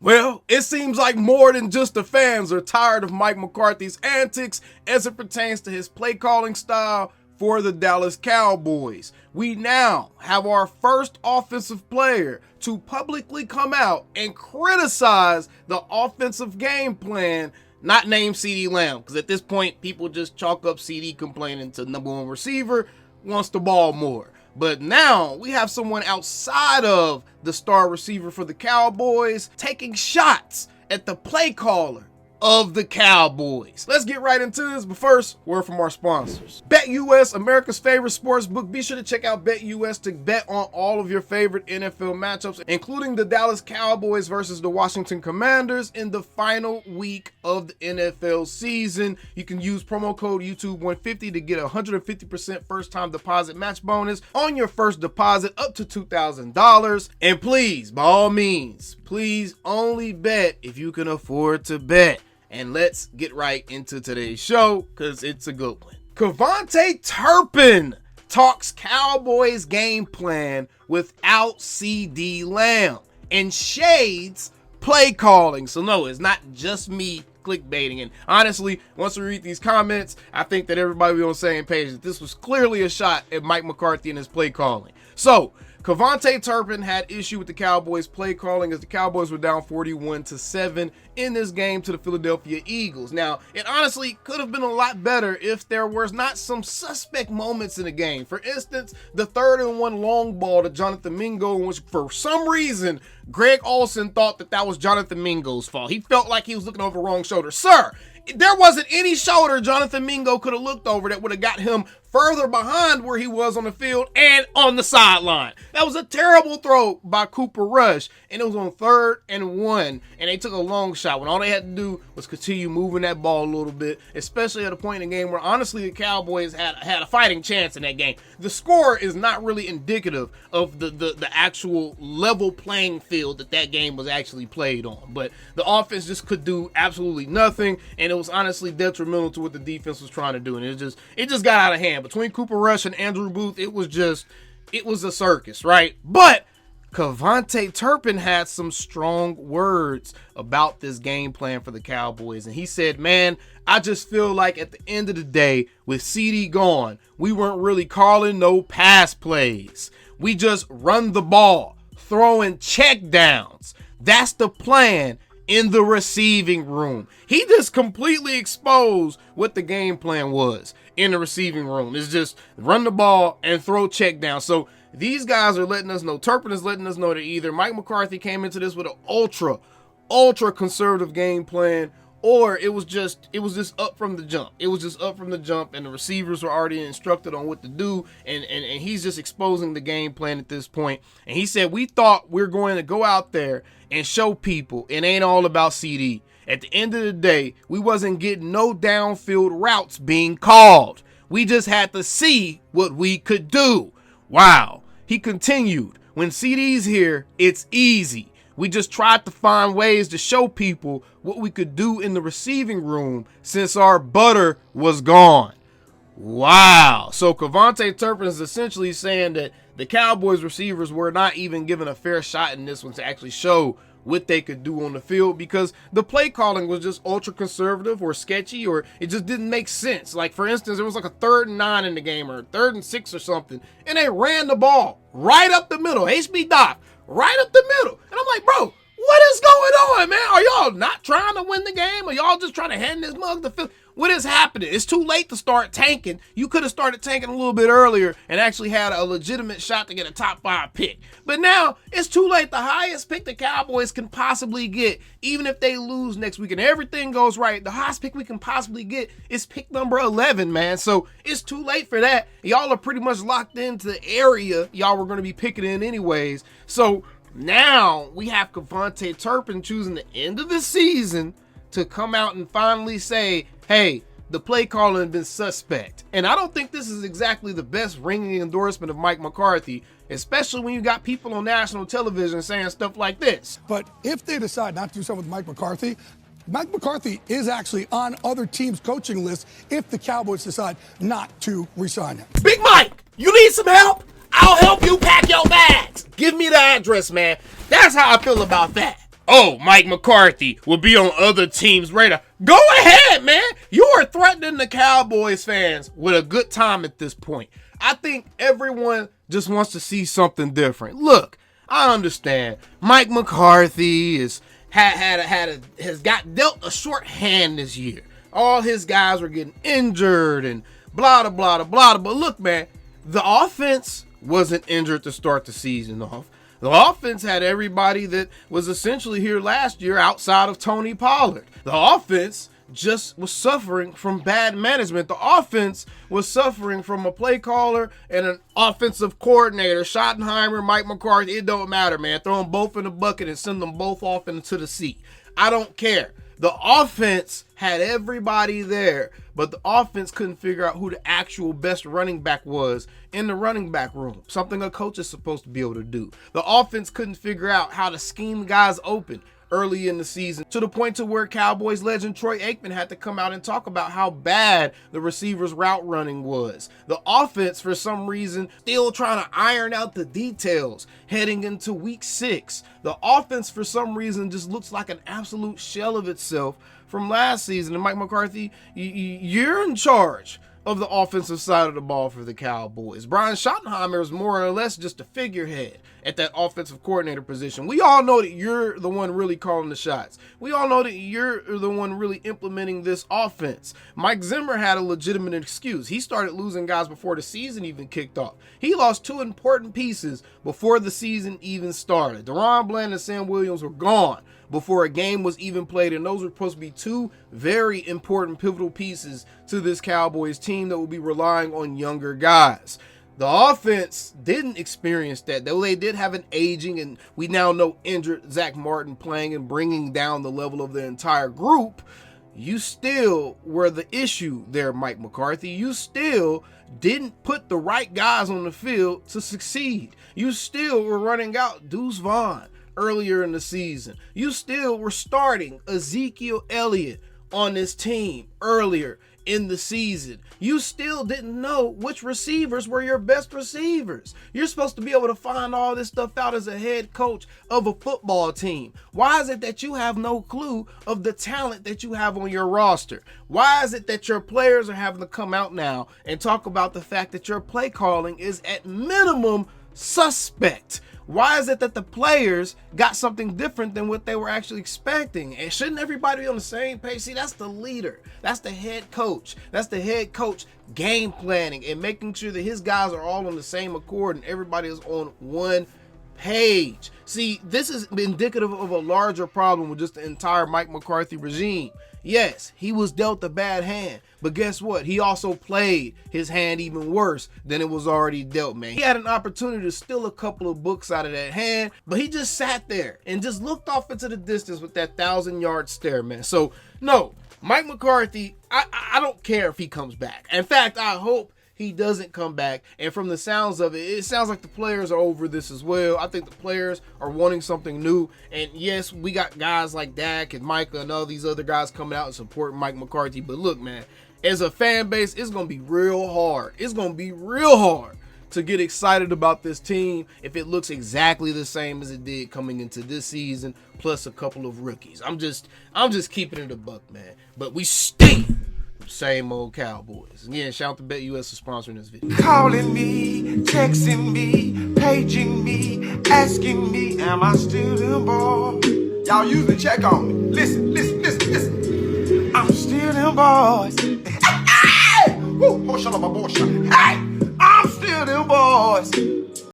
Well, it seems like more than just the fans are tired of Mike McCarthy's antics as it pertains to his play calling style for the Dallas Cowboys. We now have our first offensive player to publicly come out and criticize the offensive game plan, not named CeeDee Lamb, because at this point, people just chalk up CeeDee complaining to number one receiver, wants the ball more. But now we have someone outside of the star receiver for the Cowboys taking shots at the play caller of the Cowboys. Let's get right into this, but first, word from our sponsors. BetUS, America's favorite sports book. Be sure to check out BetUS to bet on all of your favorite NFL matchups, including the Dallas Cowboys versus the Washington Commanders in the final week of the NFL season. You can use promo code YouTube150 to get a 150% first-time deposit match bonus on your first deposit up to $2,000. And please, by all means, please only bet if you can afford to bet. And let's get right into today's show, because it's a good one. Kavante Turpin talks Cowboys game plan without CeeDee Lamb and shades play calling. So no, it's not just me clickbaiting. And honestly, once we read these comments, I think that everybody will be on the same page that this was clearly a shot at Mike McCarthy and his play calling. So Kavontae Turpin had issue with the Cowboys play calling as the Cowboys were down 41-7 in this game to the Philadelphia Eagles. Now, it honestly could have been a lot better if there was not some suspect moments in the game. For instance, the 3rd-and-1 long ball to Jonathan Mingo, which for some reason, Greg Olsen thought that was Jonathan Mingo's fault. He felt like he was looking over the wrong shoulder. Sir, there wasn't any shoulder Jonathan Mingo could have looked over that would have got him further behind where he was on the field and on the sideline. That was a terrible throw by Cooper Rush, and it was on 3rd-and-1, and they took a long shot when all they had to do was continue moving that ball a little bit, especially at a point in the game where honestly the Cowboys had a fighting chance in that game. The score is not really indicative of the actual level playing field that game was actually played on, but the offense just could do absolutely nothing, and it was honestly detrimental to what the defense was trying to do, and it just got out of hand. Between Cooper Rush and Andrew Booth, it was a circus, right? But Kavante Turpin had some strong words about this game plan for the Cowboys. And he said, man, I just feel like at the end of the day, with CeeDee gone, we weren't really calling no pass plays. We just run the ball, throwing check downs. That's the plan in the receiving room. He just completely exposed what the game plan was in the receiving room. It's just run the ball and throw check down. So these guys are letting us know, Turpin is letting us know that either Mike McCarthy came into this with an ultra conservative game plan, or it was just up from the jump. It was just up from the jump, and the receivers were already instructed on what to do, and he's just exposing the game plan at this point. And he said, we thought we were going to go out there and show people it ain't all about CeeDee. At the end of the day, we wasn't getting no downfield routes being called. We just had to see what we could do. Wow. He continued, when CeeDee's here, it's easy. We just tried to find ways to show people what we could do in the receiving room since our butter was gone. Wow. So Kavante Turpin is essentially saying that the Cowboys receivers were not even given a fair shot in this one to actually show what they could do on the field because the play calling was just ultra conservative or sketchy, or it just didn't make sense. Like, for instance, it was like a 3rd-and-9 in the game or 3rd-and-6 or something, and they ran the ball right up the middle. HB Doc, right up the middle. And I'm like, bro, what is going on, man? Are y'all not trying to win the game? Are y'all just trying to hand this mug the field? What is happening? It's too late to start tanking. You could have started tanking a little bit earlier and actually had a legitimate shot to get a top 5 pick. But now it's too late. The highest pick the Cowboys can possibly get, even if they lose next week and everything goes right, the highest pick we can possibly get is pick number 11, man. So it's too late for that. Y'all are pretty much locked into the area y'all were going to be picking in anyways. So now we have Kavante Turpin choosing the end of the season to come out and finally say, hey, the play calling has been suspect. And I don't think this is exactly the best ringing endorsement of Mike McCarthy, especially when you got people on national television saying stuff like this. But if they decide not to do something with Mike McCarthy is actually on other teams' coaching lists if the Cowboys decide not to re-sign him. Big Mike, you need some help? I'll help you pack your bags. Give me the address, man. That's how I feel about that. oh, Mike McCarthy will be on other teams' radar. Go ahead, man. You are threatening the Cowboys fans with a good time at this point. I think everyone just wants to see something different. Look, I understand Mike McCarthy has got dealt a short hand this year. All his guys were getting injured and blah, blah, blah, blah. But look, man, the offense wasn't injured to start the season off. The offense had everybody that was essentially here last year outside of Tony Pollard. The offense just was suffering from bad management. The offense was suffering from a play caller and an offensive coordinator, Schottenheimer, Mike McCarthy. It don't matter, man. Throw them both in the bucket and send them both off into the sea. I don't care. The offense had everybody there, but the offense couldn't figure out who the actual best running back was in the running back room, something a coach is supposed to be able to do. The offense couldn't figure out how to scheme guys open early in the season, to the point to where Cowboys legend Troy Aikman had to come out and talk about how bad the receivers' route running was. The offense, for some reason, still trying to iron out the details heading into week 6. The offense, for some reason, just looks like an absolute shell of itself from last season. And Mike McCarthy, you're in charge of the offensive side of the ball for the Cowboys. Brian Schottenheimer is more or less just a figurehead at that offensive coordinator position. We all know that you're the one really calling the shots. We all know that you're the one really implementing this offense. Mike Zimmer had a legitimate excuse. He started losing guys before the season even kicked off. He lost 2 important pieces before the season even started. Deron Bland and Sam Williams were gone before a game was even played, and those were supposed to be 2 very important pivotal pieces to this Cowboys team that will be relying on younger guys. The offense didn't experience that, though they did have an aging and we now know injured Zach Martin playing and bringing down the level of the entire group. You still were the issue there, Mike McCarthy. You still didn't put the right guys on the field to succeed. You still were running out Deuce Vaughn earlier in the season. You still were starting Ezekiel Elliott on this team earlier in the season. You still didn't know which receivers were your best receivers. You're supposed to be able to find all this stuff out as a head coach of a football team. Why is it that you have no clue of the talent that you have on your roster? Why is it that your players are having to come out now and talk about the fact that your play calling is at minimum suspect? Why is it that the players got something different than what they were actually expecting? And shouldn't everybody be on the same page? See, that's the leader. That's the head coach. That's the head coach game planning and making sure that his guys are all on the same accord and everybody is on one page. See, this is indicative of a larger problem with just the entire Mike McCarthy regime. Yes, he was dealt a bad hand, but guess what? He also played his hand even worse than it was already dealt, man. He had an opportunity to steal a couple of books out of that hand, but he just sat there and just looked off into the distance with that 1,000-yard stare, man. So, no, Mike McCarthy, I don't care if he comes back. In fact, I hope he doesn't come back. And from the sounds of it, it sounds like the players are over this as well. I think the players are wanting something new. And yes, we got guys like Dak and Micah and all these other guys coming out and supporting Mike McCarthy. But look, man, as a fan base, it's going to be real hard. It's going to be real hard to get excited about this team if it looks exactly the same as it did coming into this season, plus a couple of rookies. I'm just keeping it a buck, man. But we stay same old Cowboys. Again, shout out to BetUS for sponsoring this video. Calling me, texting me, paging me, asking me, am I still them boys? Y'all usually check on me. Listen. I'm still them boys. Hey! Woo! Oh, shut up, my boy. Hey! I'm still them boys.